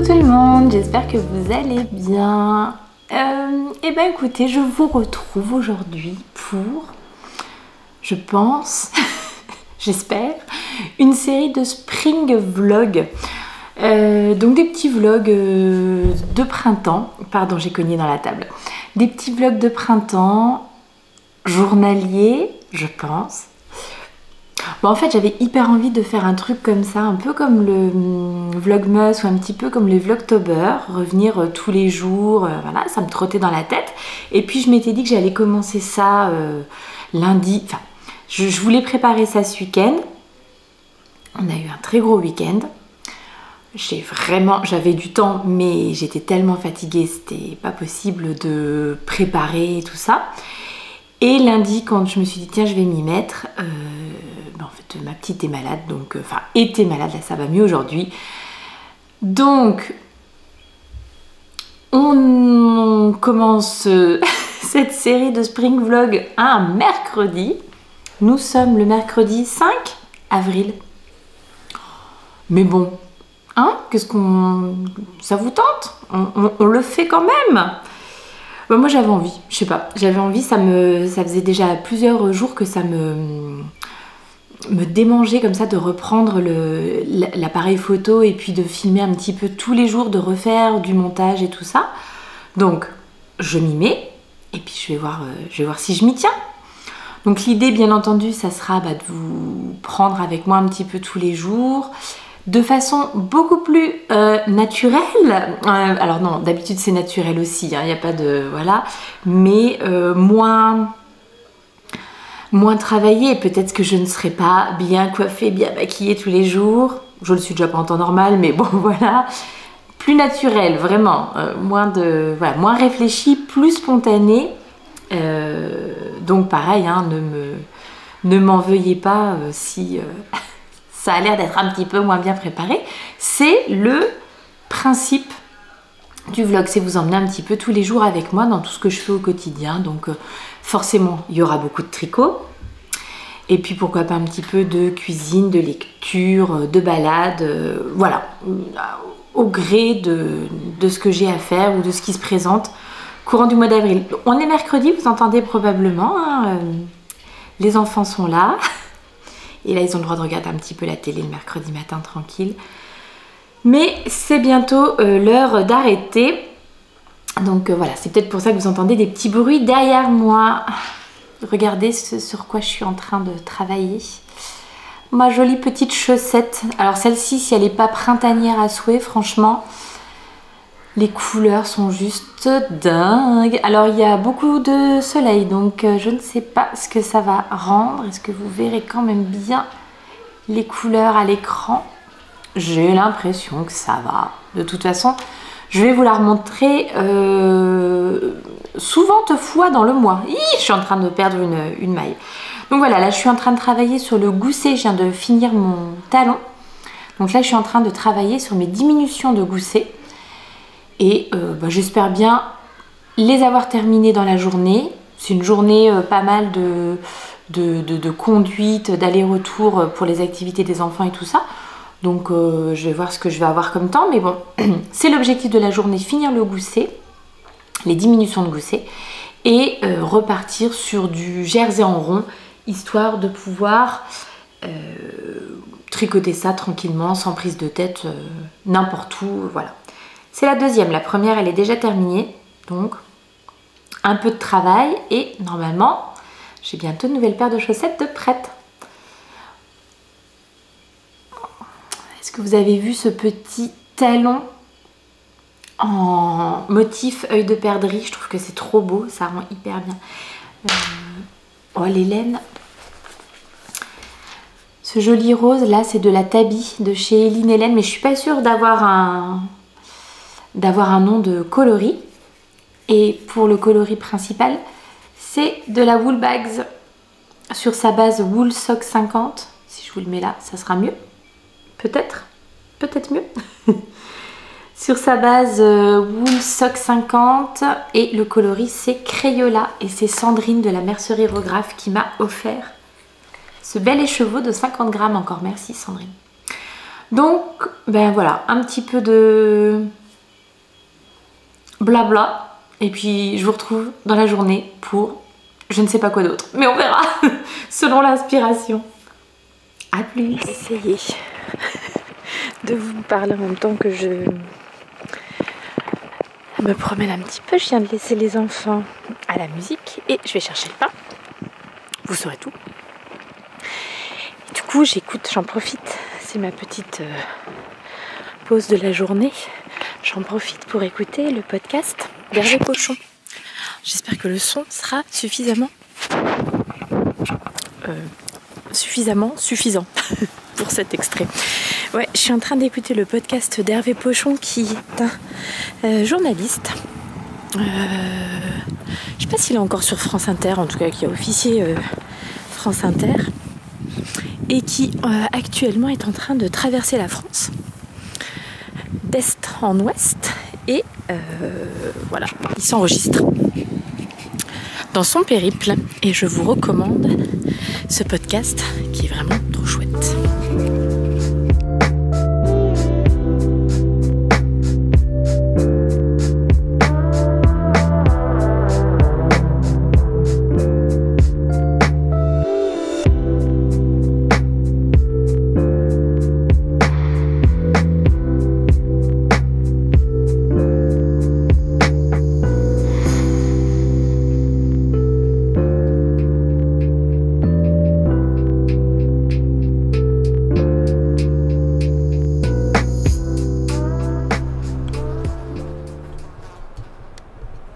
Coucou tout le monde, j'espère que vous allez bien. Et ben écoutez, je vous retrouve aujourd'hui pour, je pense, j'espère, une série de spring vlogs. Donc des petits vlogs de printemps, pardon j'ai cogné dans la table, des petits vlogs de printemps, journaliers je pense. Bon, en fait j'avais hyper envie de faire un truc comme ça, un peu comme le Vlogmas ou un petit peu comme les Vlogtober, revenir tous les jours, voilà, ça me trottait dans la tête. Et puis je m'étais dit que j'allais commencer ça lundi, enfin je voulais préparer ça ce week-end. On a eu un très gros week-end. J'avais du temps mais j'étais tellement fatiguée, c'était pas possible de préparer tout ça. Et lundi quand je me suis dit tiens je vais m'y mettre, en fait ma petite est malade, donc enfin était malade, là ça va mieux aujourd'hui. Donc on commence cette série de spring vlog un mercredi. Nous sommes le mercredi 5 avril. Mais bon, hein, qu'est-ce qu'on... ça vous tente? On le fait quand même. Moi j'avais envie, je sais pas, j'avais envie, ça faisait déjà plusieurs jours que ça me démangeait comme ça de reprendre l'appareil photo et puis de filmer un petit peu tous les jours, de refaire du montage et tout ça. Donc je m'y mets et puis je vais voir si je m'y tiens. Donc l'idée bien entendu ça sera de vous prendre avec moi un petit peu tous les jours, de façon beaucoup plus naturelle. Alors non, d'habitude c'est naturel aussi, il n'y a pas de... voilà, mais moins travaillé. Peut-être que je ne serai pas bien coiffée, bien maquillée tous les jours. Je le suis déjà pas en temps normal, mais bon voilà. Plus naturel, vraiment. Moins réfléchi, plus spontané. Donc pareil, hein, ne m'en veuillez pas si... ça a l'air d'être un petit peu moins bien préparé. C'est le principe du vlog, c'est vous emmener un petit peu tous les jours avec moi dans tout ce que je fais au quotidien. Donc forcément, il y aura beaucoup de tricot. Et puis pourquoi pas un petit peu de cuisine, de lecture, de balade. Voilà, au gré de ce que j'ai à faire ou de ce qui se présente courant du mois d'avril. On est mercredi, vous entendez probablement. Hein, les enfants sont là. Et là, ils ont le droit de regarder un petit peu la télé le mercredi matin, tranquille. Mais c'est bientôt l'heure d'arrêter. Donc voilà, c'est peut-être pour ça que vous entendez des petits bruits derrière moi. Regardez ce sur quoi je suis en train de travailler. Ma jolie petite chaussette. Alors celle-ci, si elle n'est pas printanière à souhait, franchement, les couleurs sont juste dingues. Alors il y a beaucoup de soleil, donc je ne sais pas ce que ça va rendre. Est-ce que vous verrez quand même bien les couleurs à l'écran? J'ai l'impression que ça va. De toute façon, je vais vous la remontrer souvent fois dans le mois. Je suis en train de perdre une maille. Donc voilà, là je suis en train de travailler sur le gousset. Je viens de finir mon talon. Donc là je suis en train de travailler sur mes diminutions de gousset. Et j'espère bien les avoir terminés dans la journée. C'est une journée pas mal de conduite, d'aller-retour pour les activités des enfants et tout ça. Donc je vais voir ce que je vais avoir comme temps. Mais bon, c'est l'objectif de la journée, finir le gousset, les diminutions de gousset. Et repartir sur du jersey en rond, histoire de pouvoir tricoter ça tranquillement, sans prise de tête, n'importe où, voilà. C'est la deuxième, la première elle est déjà terminée, donc un peu de travail et normalement j'ai bientôt une nouvelle paire de chaussettes de prête. Est-ce que vous avez vu ce petit talon en motif œil de perdrix? Je trouve que c'est trop beau, ça rend hyper bien. Oh les laines. Ce joli rose là c'est de la Tabi de chez Eline Hélène, mais je suis pas sûre d'avoir un nom de coloris. Et pour le coloris principal c'est de la Wool Bags sur sa base Wool Sock 50. Si je vous le mets là ça sera mieux, peut-être mieux. Sur sa base Wool Sock 50 et le coloris c'est Crayola. Et c'est Sandrine de la mercerie Rographe qui m'a offert ce bel écheveau de 50 grammes encore. Merci Sandrine. Donc, ben voilà, un petit peu de blabla. Et puis, je vous retrouve dans la journée pour je ne sais pas quoi d'autre. Mais on verra, selon l'inspiration. A plus. Essayez de vous parler en même temps que je me promène un petit peu. Je viens de laisser les enfants à la musique et je vais chercher le pain. Vous saurez tout. Et du coup, j'écoute, j'en profite. C'est ma petite pause de la journée. J'en profite pour écouter le podcast d'Hervé Pochon. J'espère que le son sera suffisamment suffisant pour cet extrait. Ouais, je suis en train d'écouter le podcast d'Hervé Pochon qui est un journaliste. Je sais pas s'il est encore sur France Inter, en tout cas qui a officié France Inter et qui actuellement est en train de traverser la France d'est en ouest et voilà, il s'enregistre dans son périple et je vous recommande ce podcast qui est vraiment trop chouette.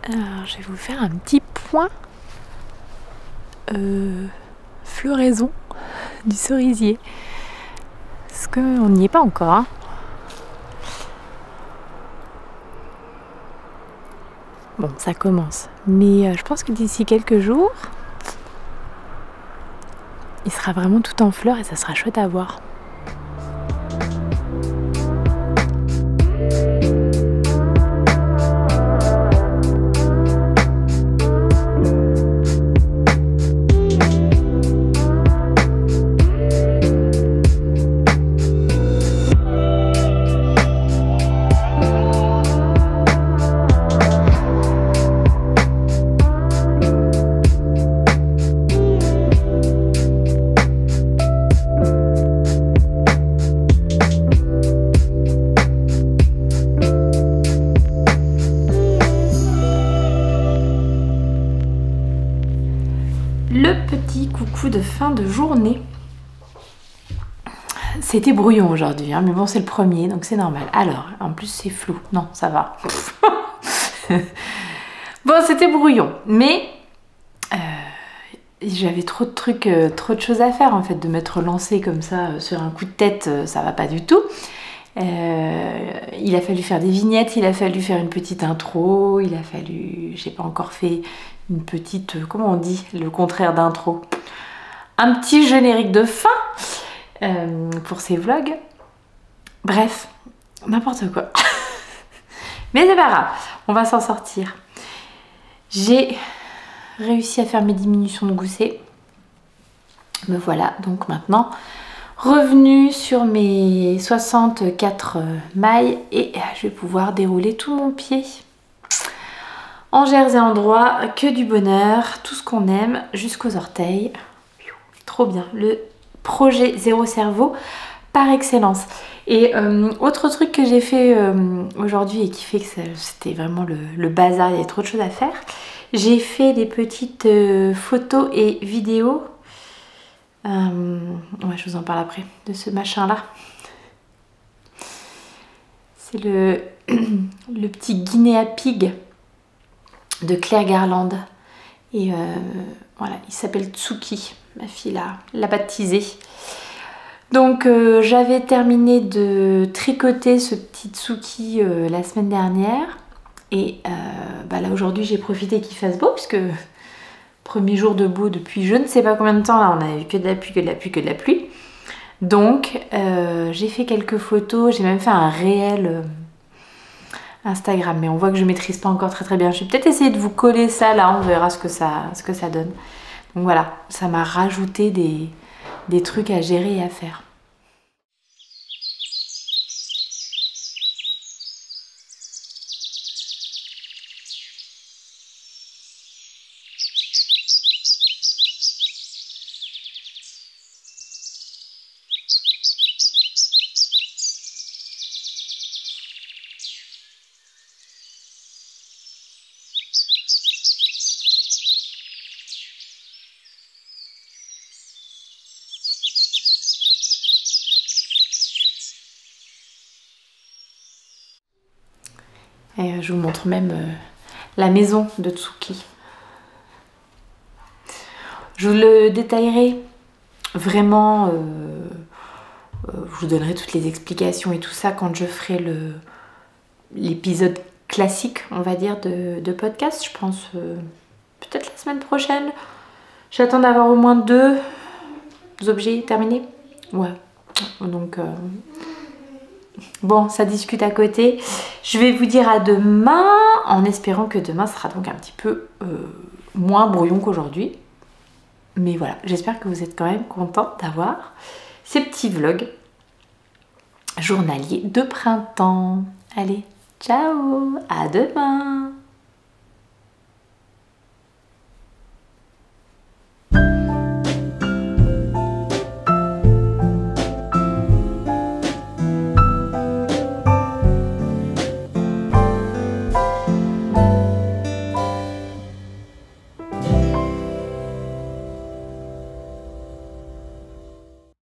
Alors, je vais vous faire un petit point floraison du cerisier. Parce qu'on n'y est pas encore. Hein. Bon, ça commence. Mais je pense que d'ici quelques jours, il sera vraiment tout en fleurs et ça sera chouette à voir. Le petit coucou de fin de journée. C'était brouillon aujourd'hui, hein, mais bon c'est le premier donc c'est normal. Alors, en plus c'est flou, non ça va. Bon c'était brouillon, mais j'avais trop de trucs, trop de choses à faire en fait, de m'être lancée comme ça sur un coup de tête, ça va pas du tout. Il a fallu faire des vignettes, il a fallu faire une petite intro, il a fallu, j'ai pas encore fait une petite, comment on dit, le contraire d'intro, un petit générique de fin pour ces vlogs. Bref, n'importe quoi. Mais c'est pas grave, on va s'en sortir. J'ai réussi à faire mes diminutions de gousset. Me voilà donc maintenant revenue sur mes 64 mailles et je vais pouvoir dérouler tout mon pied en jersey en droit, que du bonheur, tout ce qu'on aime jusqu'aux orteils. Trop bien, le projet zéro cerveau par excellence. Et autre truc que j'ai fait aujourd'hui et qui fait que c'était vraiment le bazar, il y avait trop de choses à faire, j'ai fait des petites photos et vidéos. Ouais, je vous en parle après de ce machin là. C'est le petit Guinea Pig de Claire Garland et voilà, il s'appelle Tsuki, ma fille l'a baptisé. Donc j'avais terminé de tricoter ce petit Tsuki la semaine dernière et bah là aujourd'hui j'ai profité qu'il fasse beau puisque premier jour de beau depuis je ne sais pas combien de temps, là on a eu que de la pluie, que de la pluie, que de la pluie. Donc j'ai fait quelques photos, j'ai même fait un réel Instagram, mais on voit que je maîtrise pas encore très bien. Je vais peut-être essayer de vous coller ça là, on verra ce que ça donne. Donc voilà, ça m'a rajouté des trucs à gérer et à faire. Et je vous montre même la maison de Tsuki. Je vous le détaillerai vraiment, je vous donnerai toutes les explications et tout ça quand je ferai l'épisode classique, on va dire, de podcast. Je pense peut-être la semaine prochaine. J'attends d'avoir au moins 2 objets terminés. Ouais, donc bon, ça discute à côté. Je vais vous dire à demain, en espérant que demain sera donc un petit peu moins brouillon qu'aujourd'hui. Mais voilà, j'espère que vous êtes quand même contents d'avoir ces petits vlogs journaliers de printemps. Allez, ciao, à demain!